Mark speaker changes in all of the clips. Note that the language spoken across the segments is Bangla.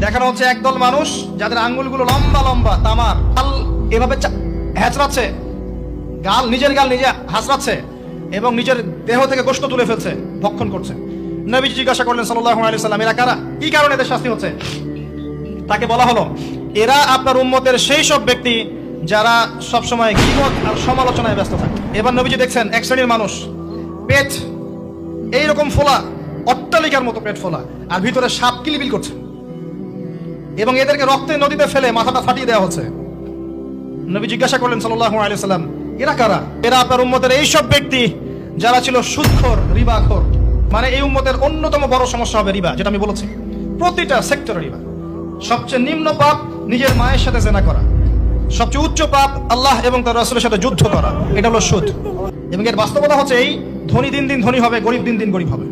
Speaker 1: দেখানো হচ্ছে একদল মানুষ যাদের আঙ্গুলগুলো লম্বা লম্বা তামার, এভাবে হ্যাচড়াচ্ছে, নিজের গাল নিজে হাসড়াচ্ছে এবং নিজের দেহ থেকে গোশত তুলে ফেলছে, ভক্ষণ করছে। নবীজি জিজ্ঞাসা করলেন সাল্লাল্লাহু আলাইহি ওয়াসাল্লাম, এরা কারা? কি কারণে এদের শাস্তি হচ্ছে? তাকে বলা হলো, এরা আপনার উম্মতের সেই সব ব্যক্তি যারা সবসময় গীবত আর সমালোচনায় ব্যস্ত থাকে। এবার নবীজি দেখছেন এক শ্রেণীর মানুষ, পেট এইরকম ফোলা, অট্টালিকার মতো পেট ফোলা, আর ভিতরে সাপ কিলবিল করছে এবং এদেরকে রক্তে নদীতে ফেলে মাথাটা ফাটিয়ে দেওয়া হচ্ছে। নবী জিজ্ঞাসা করলেন সাল্লাল্লাহু আলাইহি ওয়াসাল্লাম, এরা কারা? এরা আপনার উম্মতের এই সব ব্যক্তি যারা ছিল সুদখোর, রিবাখোর। মানে এই উম্মতের অন্যতম বড় সমস্যা হবে রিবা, যেটা আমি বলেছি, প্রতিটা সেক্টরে রিবা। সবচেয়ে নিম্ন পাপ নিজের মায়ের সাথে জেনা করা, সবচেয়ে উচ্চ পাপ আল্লাহ এবং তার রাসূলের সাথে যুদ্ধ করা, এটা হলো সুদ। এবং এর বাস্তবতা হচ্ছে এই, ধনী দিন দিন ধনী হবে, গরিব দিন দিন গরিব হবে,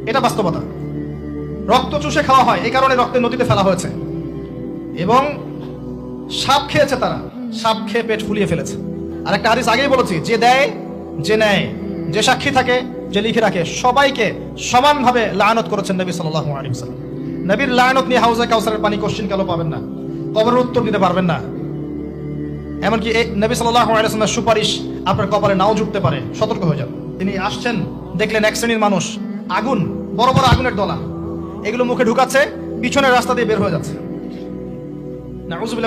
Speaker 1: এটা বাস্তবতা। রক্ত চুষে খাওয়া হয়, এই কারণে রক্তের নদীতে ফেলা হয়েছে। এবং সাপ খেয়েছে তারা, সাপ খেয়ে পেট ফুলিয়ে ফেলেছে। আর একটা হাদিস আগেই বলেছি, যে দেয়, যে নেয়, যে সাক্ষী থাকে, যে লিখে রাখে, সবাইকে সমানভাবে লায়নত করেছেন নবী সাল্লাল্লাহু আলাইহি ওয়াসাল্লাম। নবীর লায়নত নিয়ে হাউজে কাউসারের পানি কোশ্চিন কালো পাবেন না, কবরের উত্তর দিতে পারবেন না। এমনকি নবী সাল্লাল্লাহু আলাইহি ওয়াসাল্লামের সুপারিশ আপনার কপালে নাও জুটতে পারে, সতর্ক হয়ে যান। তিনি আসছেন, দেখলেন এক শ্রেণীর মানুষ আগুন, বড় বড় আগুনের দলা, এগুলো মুখে ঢুকাচ্ছে, পিছনের রাস্তা দিয়ে বের হয়ে যাচ্ছে। নাউযুবিল্লাহ।